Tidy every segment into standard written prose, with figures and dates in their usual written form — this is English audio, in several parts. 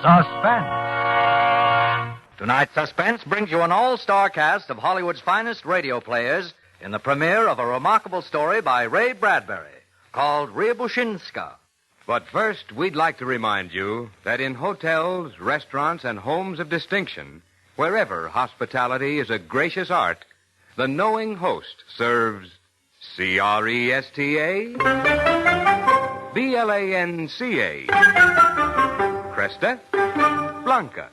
Suspense. Tonight's Suspense brings you an all-star cast of Hollywood's finest radio players in the premiere of a remarkable story by Ray Bradbury called Riabouchinska. But first, we'd like to remind you that in hotels, restaurants, and homes of distinction, wherever hospitality is a gracious art, the knowing host serves Cresta Blanca.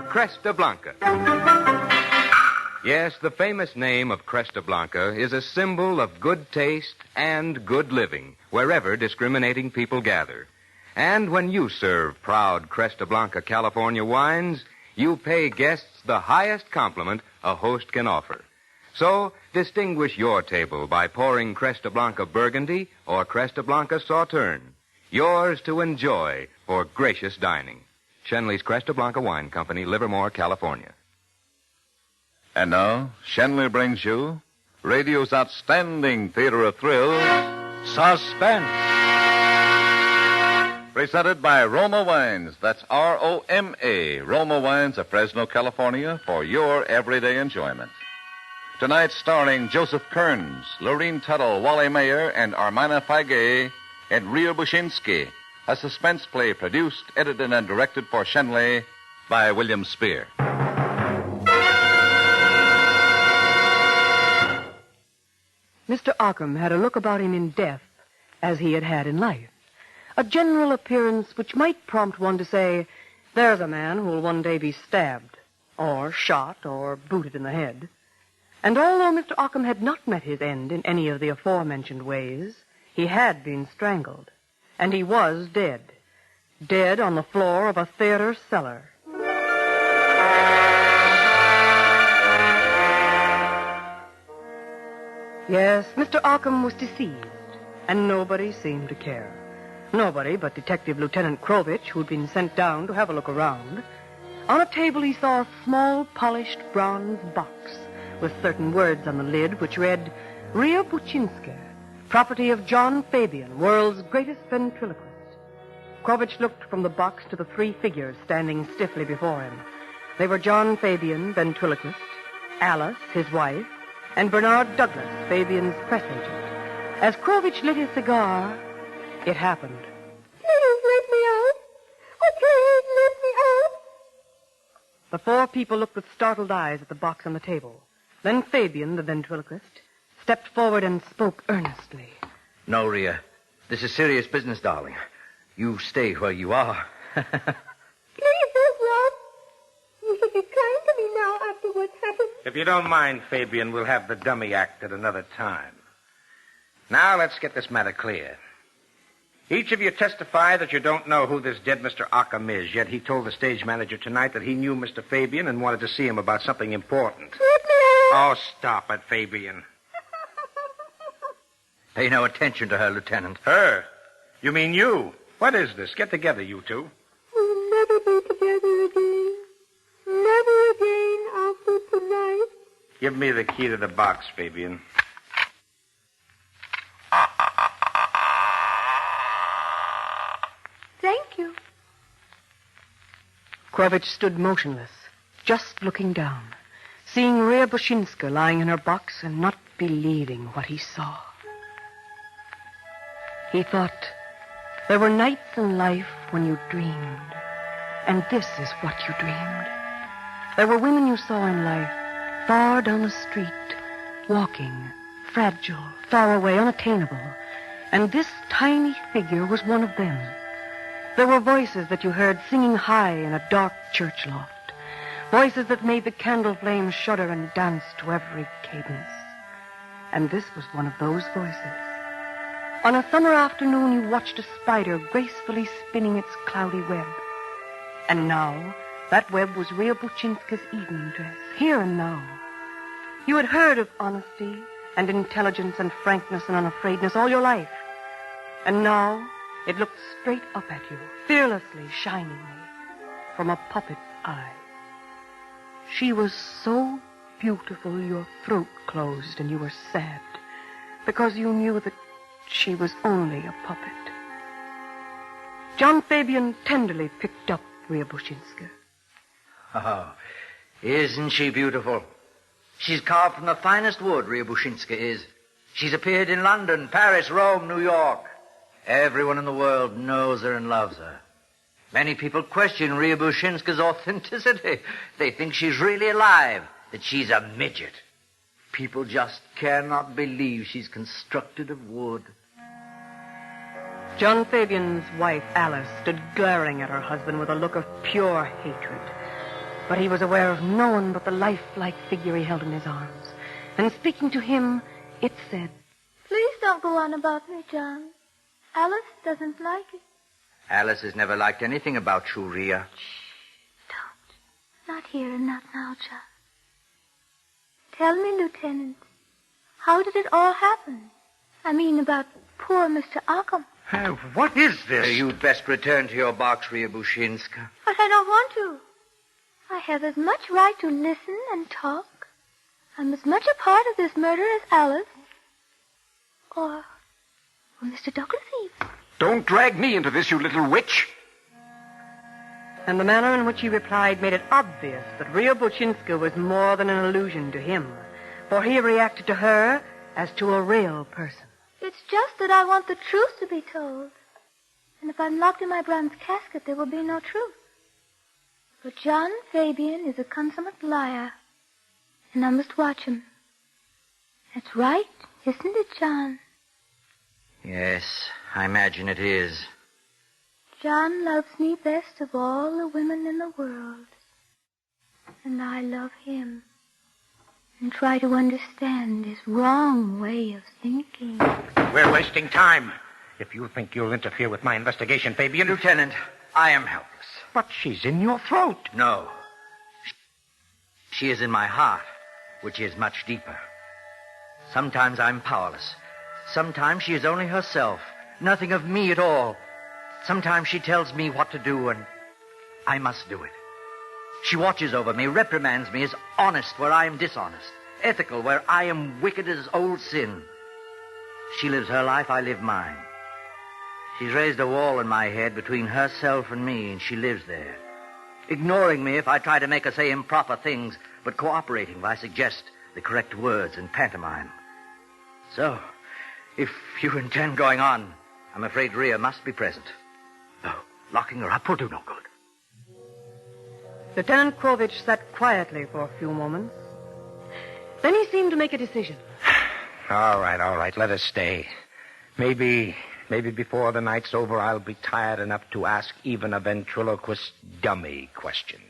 Cresta Blanca. Cresta Blanca. Yes, the famous name of Cresta Blanca is a symbol of good taste and good living wherever discriminating people gather. And when you serve proud Cresta Blanca California wines, you pay guests the highest compliment a host can offer. So, distinguish your table by pouring Cresta Blanca Burgundy or Cresta Blanca Sauterne. Yours to enjoy for gracious dining. Shenley's Cresta Blanca Wine Company, Livermore, California. And now, Shenley brings you radio's outstanding theater of thrills, Suspense. Presented by Roma Wines. That's R-O-M-A. Roma Wines of Fresno, California, for your everyday enjoyment. Tonight, starring Joseph Kearns, Lureen Tuttle, Wally Mayer, and Armina Faye in Riabouchinska, a suspense play produced, edited, and directed for Shenley by William Spear. Mr. Ockham had a look about him in death as he had had in life. A general appearance which might prompt one to say, there's a man who will one day be stabbed, or shot, or booted in the head. And although Mr. Ockham had not met his end in any of the aforementioned ways, he had been strangled. And he was dead. Dead on the floor of a theater cellar. Yes, Mr. Ockham was deceased, and nobody seemed to care. Nobody but Detective Lieutenant Krovich, who'd been sent down to have a look around. On a table he saw a small, polished bronze box with certain words on the lid which read, Riabouchinska, property of John Fabian, world's greatest ventriloquist. Krovich looked from the box to the three figures standing stiffly before him. They were John Fabian, ventriloquist, Alice, his wife, and Bernard Douglas, Fabian's press agent. As Krovich lit his cigar, it happened. Please let me out. Oh, please let me out. The four people looked with startled eyes at the box on the table. Then Fabian, the ventriloquist, stepped forward and spoke earnestly. No, Rhea. This is serious business, darling. You stay where you are. Please, Oswald. You should be kind to me now after what's happened. If you don't mind, Fabian, we'll have the dummy act at another time. Now, let's get this matter clear. Each of you testify that you don't know who this dead Mr. Ockham is, yet he told the stage manager tonight that he knew Mr. Fabian and wanted to see him about something important. Let me out. Oh, stop it, Fabian. Pay no attention to her, Lieutenant. Her? You mean you? What is this? Get together, you two. We'll never be together again. Never again after tonight. Give me the key to the box, Fabian. Thank you. Krovich stood motionless, just looking down, seeing Riabouchinska lying in her box and not believing what he saw. He thought, there were nights in life when you dreamed, and this is what you dreamed. There were women you saw in life, far down the street, walking, fragile, far away, unattainable, and this tiny figure was one of them. There were voices that you heard singing high in a dark church loft, voices that made the candle flames shudder and dance to every cadence. And this was one of those voices. On a summer afternoon, you watched a spider gracefully spinning its cloudy web. And now, that web was Riabouchinska's evening dress, here and now. You had heard of honesty and intelligence and frankness and unafraidness all your life. And now, it looked straight up at you, fearlessly, shiningly, from a puppet's eye. She was so beautiful your throat closed and you were sad, because you knew that she was only a puppet. John Fabian tenderly picked up Riabouchinska. Oh, isn't she beautiful? She's carved from the finest wood, Riabouchinska is. She's appeared in London, Paris, Rome, New York. Everyone in the world knows her and loves her. Many people question Riabouchinska's authenticity. They think she's really alive, that she's a midget. People just cannot believe she's constructed of wood. John Fabian's wife, Alice, stood glaring at her husband with a look of pure hatred. But he was aware of no one but the lifelike figure he held in his arms. And speaking to him, it said, Please don't go on about me, John. Alice doesn't like it. Alice has never liked anything about you, Ria. Don't. Not here and not now, John. Tell me, Lieutenant, how did it all happen? I mean, about poor Mr. Ockham. What is this? You'd best return to your box, Riabouchinska. But I don't want to. I have as much right to listen and talk. I'm as much a part of this murder as Alice. Or Mr. Douglas even. Don't drag me into this, you little witch. And the manner in which he replied made it obvious that Riabouchinska was more than an illusion to him, for he reacted to her as to a real person. It's just that I want the truth to be told. And if I'm locked in my bronze casket, there will be no truth. But John Fabian is a consummate liar, and I must watch him. That's right, isn't it, John? Yes, I imagine it is. John loves me best of all the women in the world. And I love him. And try to understand his wrong way of thinking. We're wasting time. If you think you'll interfere with my investigation, Fabian... Lieutenant, I am helpless. But she's in your throat. No. She is in my heart, which is much deeper. Sometimes I'm powerless. Sometimes she is only herself. Nothing of me at all. Sometimes she tells me what to do, and I must do it. She watches over me, reprimands me, is honest where I am dishonest, ethical where I am wicked as old sin. She lives her life, I live mine. She's raised a wall in my head between herself and me, and she lives there, ignoring me if I try to make her say improper things, but cooperating if I suggest the correct words in pantomime. So, if you intend going on, I'm afraid Ria must be present. No, locking her up will do no good. Lieutenant Krovich sat quietly for a few moments. Then he seemed to make a decision. All right. Let us stay. Maybe before the night's over, I'll be tired enough to ask even a ventriloquist dummy questions.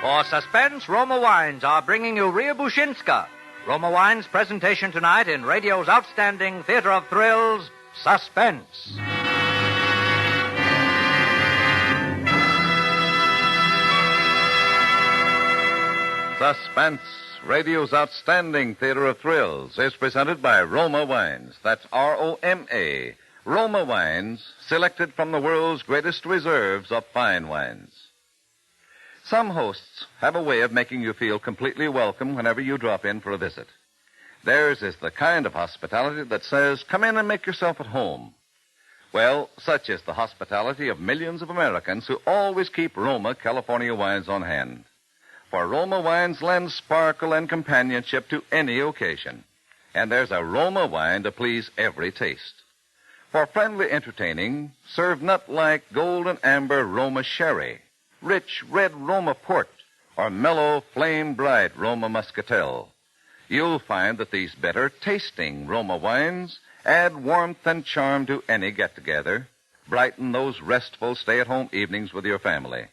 For Suspense, Roma Wines are bringing you Riabouchinska. Roma Wines' presentation tonight in radio's outstanding theater of thrills, Suspense. Suspense, radio's outstanding theater of thrills, is presented by Roma Wines. That's R-O-M-A. Roma Wines, selected from the world's greatest reserves of fine wines. Some hosts have a way of making you feel completely welcome whenever you drop in for a visit. Theirs is the kind of hospitality that says, come in and make yourself at home. Well, such is the hospitality of millions of Americans who always keep Roma California wines on hand. For Roma wines lend sparkle and companionship to any occasion. And there's a Roma wine to please every taste. For friendly entertaining, serve nut-like golden amber Roma sherry, rich red Roma port, or mellow flame-bright Roma muscatel. You'll find that these better-tasting Roma wines add warmth and charm to any get-together, brighten those restful stay-at-home evenings with your family.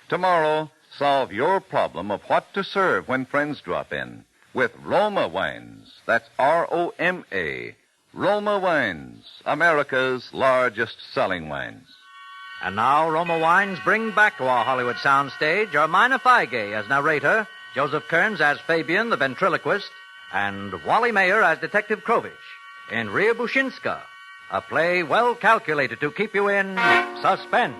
Tomorrow, solve your problem of what to serve when friends drop in with Roma wines. That's R-O-M-A. Roma Wines, America's largest selling wines. And now Roma Wines bring back to our Hollywood soundstage Ermina Feige as narrator, Joseph Kearns as Fabian the ventriloquist, and Wally Mayer as Detective Krovich in Riabouchinska, a play well calculated to keep you in suspense.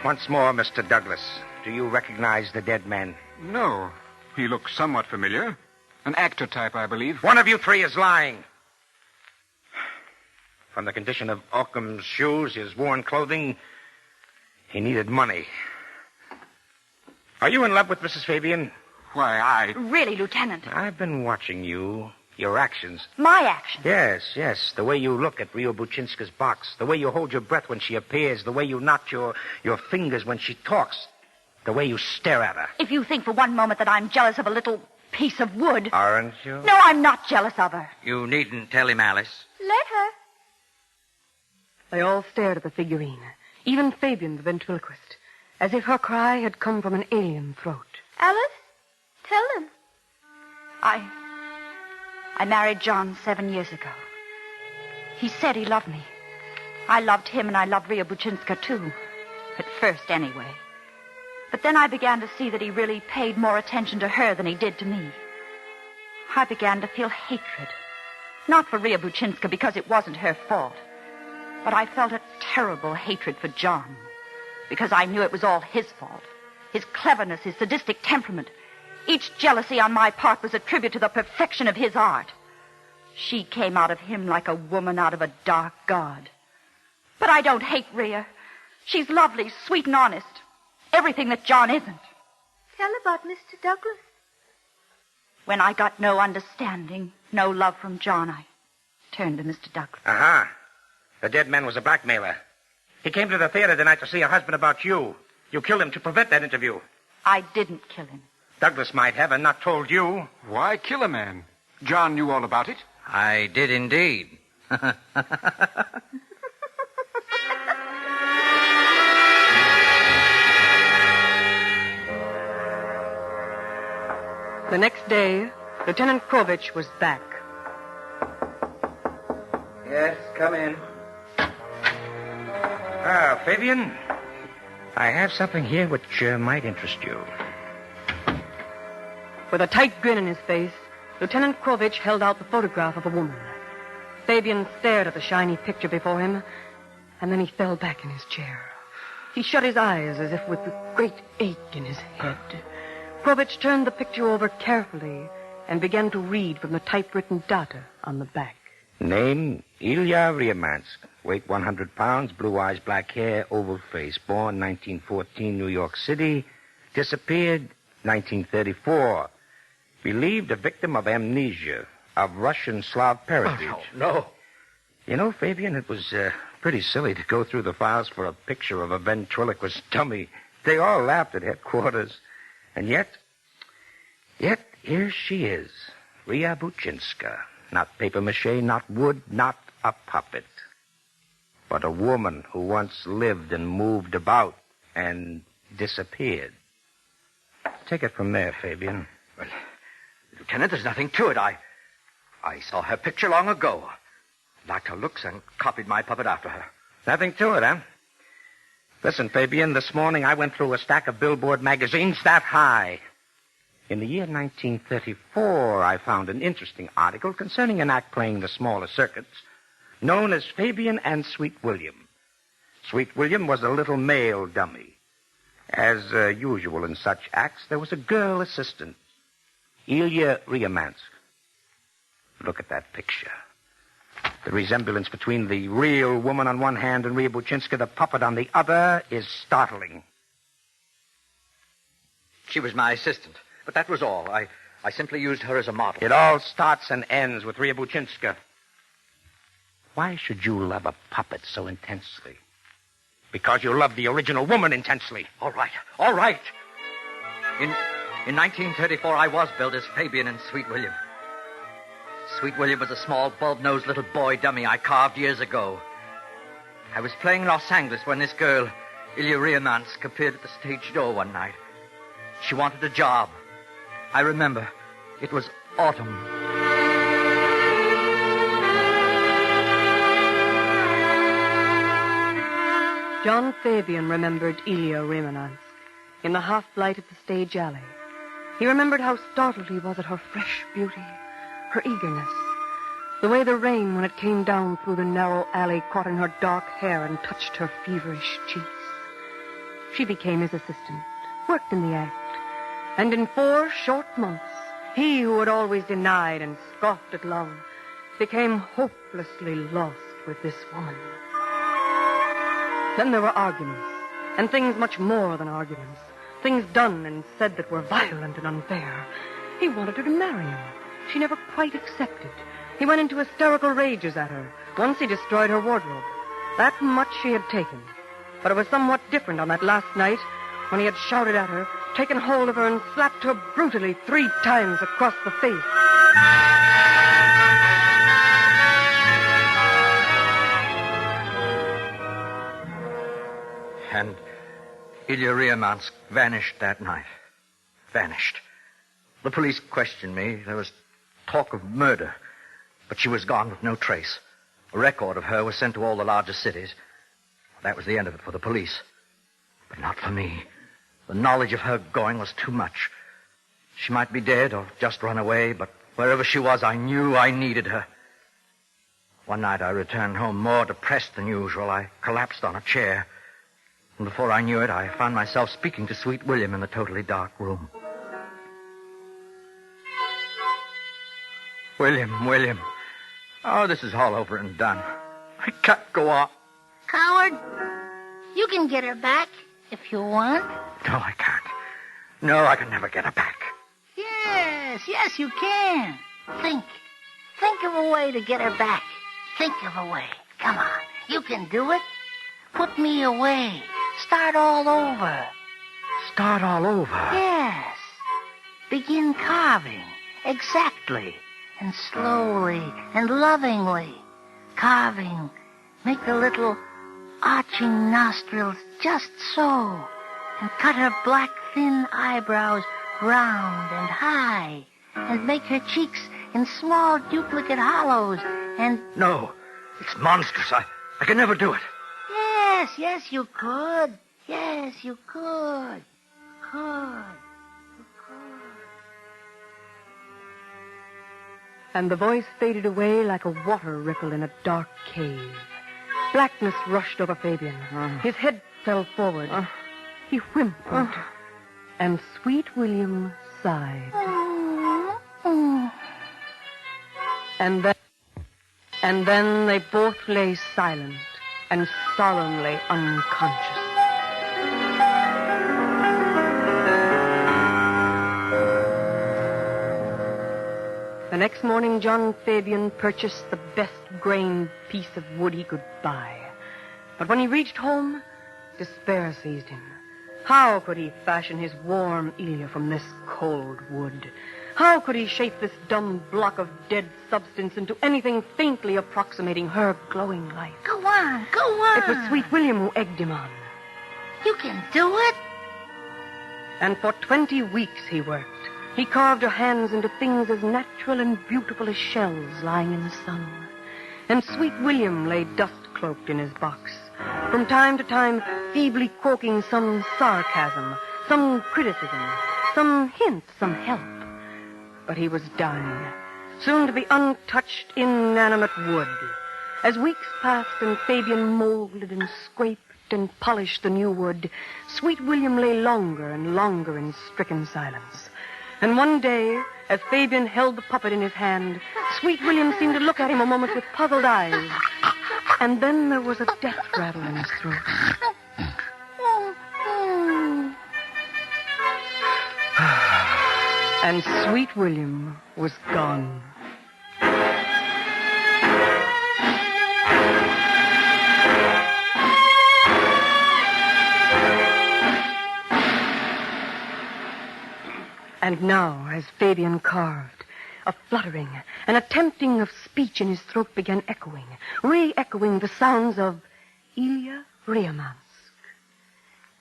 Once more, Mr. Douglas, do you recognize the dead man? No. He looks somewhat familiar. An actor type, I believe. One of you three is lying. From the condition of Occam's shoes, his worn clothing, he needed money. Are you in love with Mrs. Fabian? Why, Really, Lieutenant? I've been watching you, your actions. My actions? Yes. The way you look at Riabouchinska's box, the way you hold your breath when she appears, the way you knot your fingers when she talks, the way you stare at her. If you think for one moment that I'm jealous of a little piece of wood... Aren't you? No, I'm not jealous of her. You needn't tell him, Alice. Let her. They all stared at the figurine, even Fabian, the ventriloquist, as if her cry had come from an alien throat. Alice, tell him. I married John 7 years ago. He said he loved me. I loved him, and I loved Riabouchinska, too. At first, anyway. But then I began to see that he really paid more attention to her than he did to me. I began to feel hatred. Not for Riabouchinska, because it wasn't her fault. But I felt a terrible hatred for John, because I knew it was all his fault. His cleverness, his sadistic temperament. Each jealousy on my part was a tribute to the perfection of his art. She came out of him like a woman out of a dark god. But I don't hate Rhea. She's lovely, sweet, and honest. Everything that John isn't. Tell about Mr. Douglas. When I got no understanding, no love from John, I turned to Mr. Douglas. Aha. The dead man was a blackmailer. He came to the theater tonight to see her husband about you. You killed him to prevent that interview. I didn't kill him. Douglas might have and not told you. Why kill a man? John knew all about it. I did indeed. The next day, Lieutenant Krovich was back. Yes, come in. Fabian, I have something here which might interest you. With a tight grin on his face, Lieutenant Krovich held out the photograph of a woman. Fabian stared at the shiny picture before him, and then he fell back in his chair. He shut his eyes as if with a great ache in his head. Krovich turned the picture over carefully and began to read from the typewritten data on the back. Name, Ilya Riamansk. Weight 100 pounds, blue eyes, black hair, oval face. Born 1914, New York City. Disappeared 1934. Believed a victim of amnesia, of Russian Slav parentage. Oh, no. You know, Fabian, it was pretty silly to go through the files for a picture of a ventriloquist dummy. They all laughed at headquarters. And yet, here she is, Riabouchinska. Not papier-mâché, not wood, not a puppet. But a woman who once lived and moved about and disappeared. Take it from there, Fabian. Well, Lieutenant, there's nothing to it. I saw her picture long ago. Liked her looks and copied my puppet after her. Nothing to it, huh? Listen, Fabian, this morning I went through a stack of Billboard magazines that high. In the year 1934, I found an interesting article concerning an act playing the smaller circuits, known as Fabian and Sweet William. Sweet William was a little male dummy. As usual in such acts, there was a girl assistant, Ilya Riamansk. Look at that picture. The resemblance between the real woman on one hand and Riabouchinska, the puppet, on the other, is startling. She was my assistant, but that was all. I simply used her as a model. It all starts and ends with Riabouchinska. Why should you love a puppet so intensely? Because you love the original woman intensely. All right. In 1934, I was billed as Fabian and Sweet William. Sweet William was a small, bulb-nosed little boy dummy I carved years ago. I was playing Los Angeles when this girl, Ilya Riamansk, appeared at the stage door one night. She wanted a job. I remember. It was autumn. John Fabian remembered Ilya Riamansk in the half light of the stage alley. He remembered how startled he was at her fresh beauty, her eagerness, the way the rain, when it came down through the narrow alley, caught in her dark hair and touched her feverish cheeks. she became his assistant, worked in the act. And in 4 short months, he who had always denied and scoffed at love became hopelessly lost with this woman. Then there were arguments, and things much more than arguments. Things done and said that were violent and unfair. He wanted her to marry him. She never quite accepted. He went into hysterical rages at her. Once he destroyed her wardrobe. That much she had taken. But it was somewhat different on that last night when he had shouted at her, taken hold of her, and slapped her brutally 3 times across the face. And Ilya Riabouchinska vanished that night. Vanished. The police questioned me. There was talk of murder. But she was gone with no trace. A record of her was sent to all the larger cities. That was the end of it for the police. But not for me. The knowledge of her going was too much. She might be dead or just run away, but wherever she was, I knew I needed her. One night I returned home more depressed than usual. I collapsed on a chair. And before I knew it, I found myself speaking to Sweet William in the totally dark room. William. Oh, this is all over and done. I can't go on. Coward, you can get her back if you want. No, I can't. No, I can never get her back. Yes, you can. Think of a way to get her back. Think of a way. Come on, you can do it. Put me away. Start all over. Start all over? Yes. Begin carving. Exactly. And slowly and lovingly. Carving. Make the little arching nostrils just so. And cut her black, thin eyebrows round and high. And make her cheeks in small duplicate hollows. And... No, it's monstrous. I can never do it. Yes, you could. Yes, you could. And the voice faded away like a water ripple in a dark cave. Blackness rushed over Fabian. His head fell forward. He whimpered. And Sweet William sighed. And then they both lay silent and solemnly unconscious. The next morning, John Fabian purchased the best grained piece of wood he could buy. But when he reached home, despair seized him. How could he fashion his warm Ilya from this cold wood? How could he shape this dumb block of dead substance into anything faintly approximating her glowing life? Go on. It was Sweet William who egged him on. You can do it. And for 20 weeks he worked. He carved her hands into things as natural and beautiful as shells lying in the sun. And Sweet William lay dust-cloaked in his box, from time to time feebly croaking some sarcasm, some criticism, some hint, some help. But he was dying, soon to be untouched, inanimate wood. As weeks passed and Fabian molded and scraped and polished the new wood, Sweet William lay longer and longer in stricken silence. And one day, as Fabian held the puppet in his hand, Sweet William seemed to look at him a moment with puzzled eyes. And then there was a death rattle in his throat. And Sweet William was gone. And now, as Fabian carved, a fluttering, an attempting of speech in his throat began echoing, re-echoing the sounds of Ilya Riabouchinska.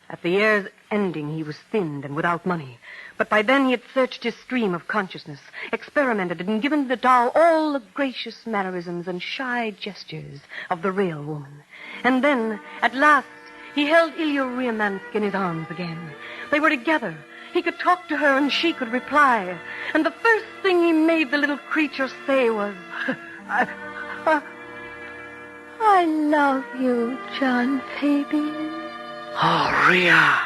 At the year's ending, he was thinned and without money. But by then he had searched his stream of consciousness, experimented and given the doll all the gracious mannerisms and shy gestures of the real woman. And then, at last, he held Ilya Riabouchinska in his arms again. They were together. He could talk to her and she could reply. And the first thing he made the little creature say was, I love you, John Fabian. Oh, Ria.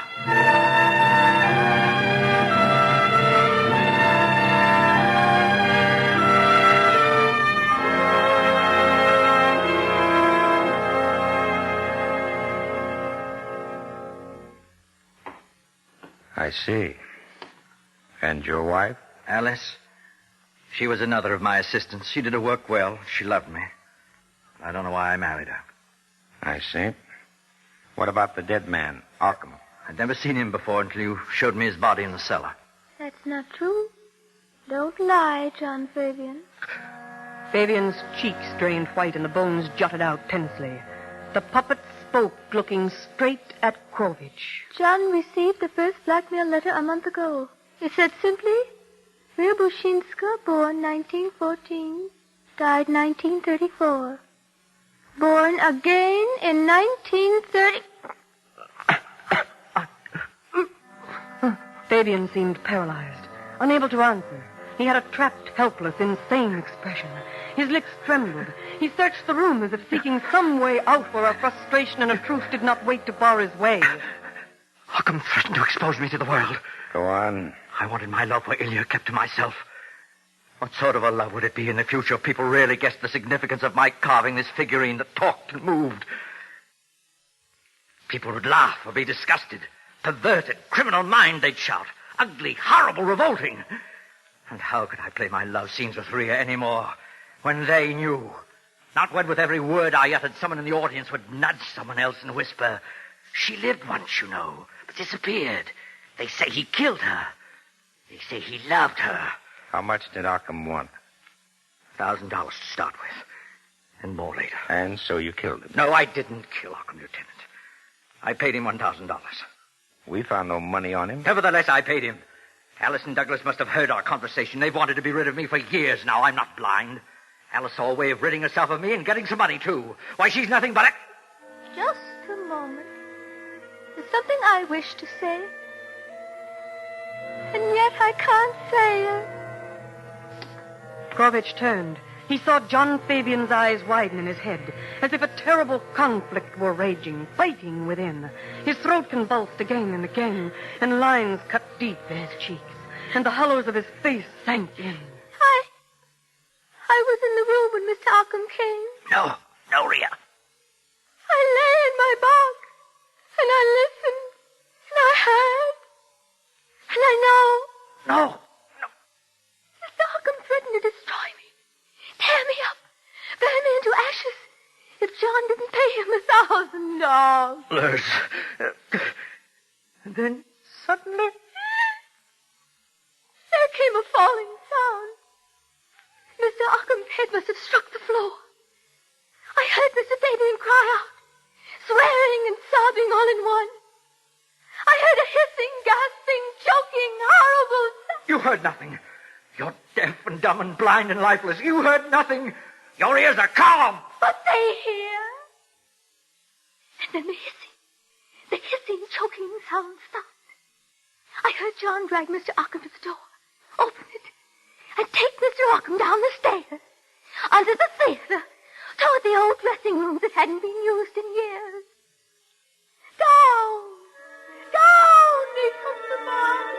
I see. And your wife? Alice. She was another of my assistants. She did her work well. She loved me. I don't know why I married her. I see. What about the dead man, Arkham? I'd never seen him before until you showed me his body in the cellar. That's not true. Don't lie, John Fabian. Fabian's cheeks drained white and the bones jutted out tensely. The puppet spoke, looking straight at Krovich. John received the first blackmail letter a month ago. It said simply, Riabouchinska, born 1914, died 1934. Born again in 1930... Fabian seemed paralyzed, unable to answer. He had a trapped, helpless, insane expression. His lips trembled. He searched the room as if seeking some way out where a frustration and a truth did not wait to bar his way. Occam threatened to expose me to the world. Go on. I wanted my love for Ilya kept to myself. What sort of a love would it be in the future if people really guessed the significance of my carving this figurine that talked and moved? People would laugh or be disgusted. Perverted, criminal mind, they'd shout. Ugly, horrible, revolting. And how could I play my love scenes with Ria anymore when they knew? Not when with every word I uttered, someone in the audience would nudge someone else and whisper, "She lived once, you know, but disappeared. They say he killed her. They say he loved her." How much did Arkham want? $1,000 to start with. And more later. And so you killed him? No, I didn't kill Arkham, Lieutenant. I paid him $1,000. We found no money on him. Nevertheless, I paid him. Alice and Douglas must have heard our conversation. They've wanted to be rid of me for years now. I'm not blind. Alice saw a way of ridding herself of me and getting some money, too. Why, she's nothing but a... Just a moment. There's something I wish to say. And yet I can't say it. Krovich turned. He saw John Fabian's eyes widen in his head, as if a terrible conflict were raging, fighting within. His throat convulsed again and again, and lines cut deep in his cheeks, and the hollows of his face sank in. I was in the room when Mr. Arkham came. No, Ria. I lay in my box, and I listened, and I heard, and I know. No. Mr. Arkham threatened to destroy me, tear me up, burn me into ashes, if John didn't pay him $1,000. Liz. And then suddenly... There came a falling sound. Mr. Ockham's head must have struck the floor. I heard Mr. Fabian cry out, swearing and sobbing all in one. I heard a hissing, gasping, choking, horrible sound. You heard nothing. You're deaf and dumb and blind and lifeless. You heard nothing. Your ears are calm. But they hear. And then the hissing, choking sound stopped. I heard John drag Mr. Occam to the door, open it, and take Mr. Occam down the stairs, under the theater, toward the old dressing room that hadn't been used in years. Down they took the body.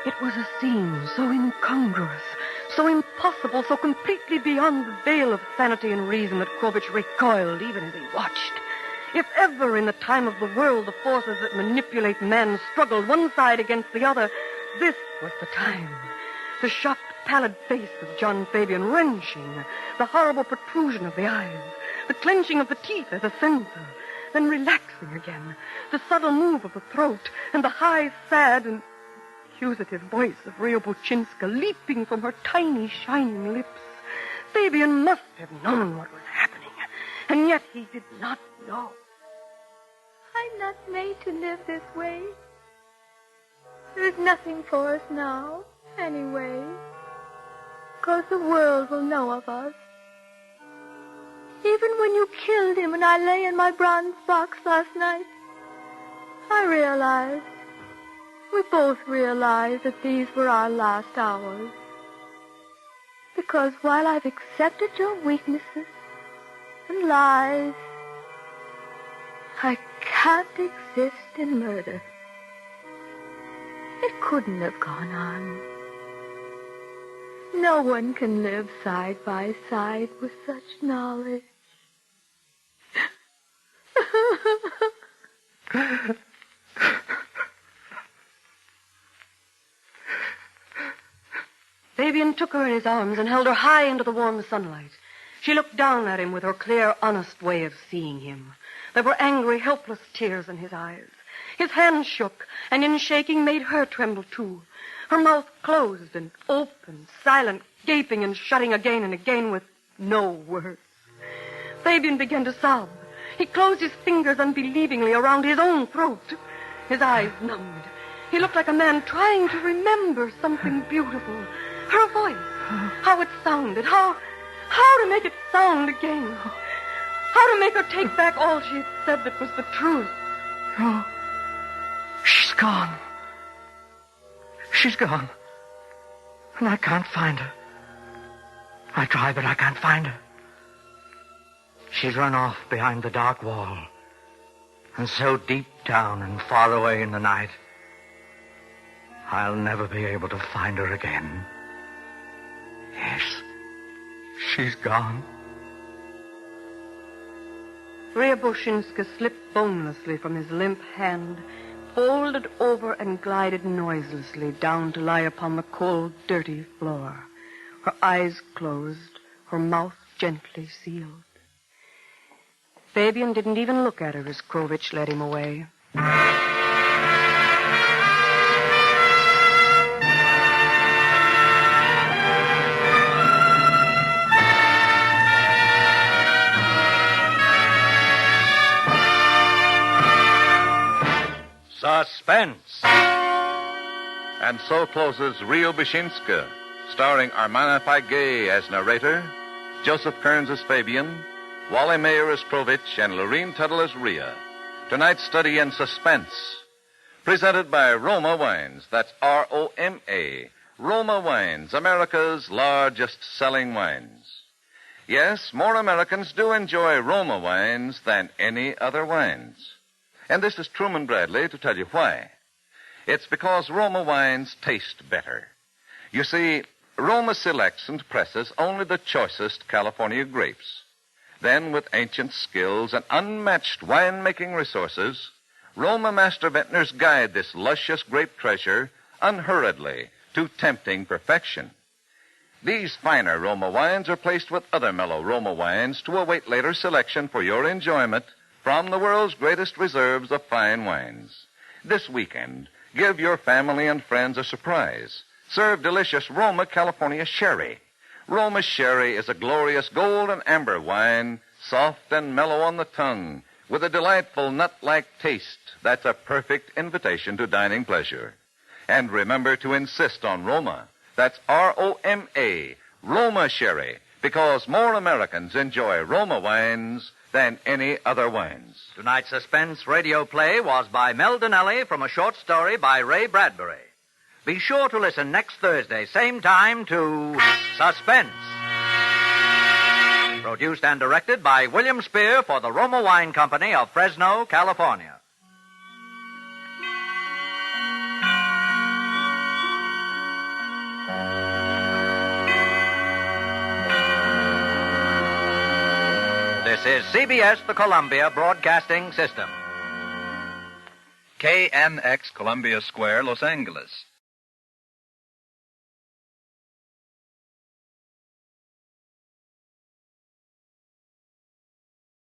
It was a scene so incongruous, so impossible, so completely beyond the veil of sanity and reason that Krovich recoiled even as he watched. If ever in the time of the world the forces that manipulate men struggled one side against the other, this was the time. The shocked, pallid face of John Fabian wrenching, the horrible protrusion of the eyes, the clenching of the teeth as a censor, then relaxing again, the subtle move of the throat, and the high, sad, and accusative voice of Riabouchinska leaping from her tiny, shining lips. Fabian must have known what was happening, and yet he did not know. I'm not made to live this way. There's nothing for us now, anyway, because the world will know of us. Even when you killed him and I lay in my bronze box last night, I realized, we both realized that these were our last hours. Because while I've accepted your weaknesses and lies, I can't exist in murder. It couldn't have gone on. No one can live side by side with such knowledge. Fabian took her in his arms and held her high into the warm sunlight. She looked down at him with her clear, honest way of seeing him. There were angry, helpless tears in his eyes. His hand shook, and in shaking made her tremble too. Her mouth closed and open, silent, gaping and shutting again and again with no words. Fabian began to sob. He closed his fingers unbelievingly around his own throat. His eyes numbed. He looked like a man trying to remember something beautiful. Her voice, how it sounded, how to make it sound again. How to make her take back all she had said that was the truth. Oh, she's gone. She's gone. And I can't find her. I try, but I can't find her. She's run off behind the dark wall. And so deep down and far away in the night, I'll never be able to find her again. Yes, she's gone. Riabouchinska slipped bonelessly from his limp hand, folded over and glided noiselessly down to lie upon the cold, dirty floor, her eyes closed, her mouth gently sealed. Fabian didn't even look at her as Krovich led him away. Suspense. And so closes Riabouchinska, starring Armana Pagay as narrator, Joseph Kearns as Fabian, Wally Mayer as Krovich, and Lureen Tuttle as Ria. Tonight's study in suspense, presented by Roma Wines. That's R-O-M-A. Roma Wines, America's largest selling wines. Yes, more Americans do enjoy Roma wines than any other wines. And this is Truman Bradley to tell you why. It's because Roma wines taste better. You see, Roma selects and presses only the choicest California grapes. Then, with ancient skills and unmatched winemaking resources, Roma master vintners guide this luscious grape treasure unhurriedly to tempting perfection. These finer Roma wines are placed with other mellow Roma wines to await later selection for your enjoyment from the world's greatest reserves of fine wines. This weekend, give your family and friends a surprise. Serve delicious Roma California Sherry. Roma Sherry is a glorious gold and amber wine, soft and mellow on the tongue, with a delightful nut-like taste that's a perfect invitation to dining pleasure. And remember to insist on Roma. That's R-O-M-A, Roma Sherry, because more Americans enjoy Roma wines than any other wines. Tonight's Suspense radio play was by Mel Donnelly from a short story by Ray Bradbury. Be sure to listen next Thursday, same time, to Suspense. Produced and directed by William Spear for the Roma Wine Company of Fresno, California. This is CBS, the Columbia Broadcasting System. KNX Columbia Square, Los Angeles.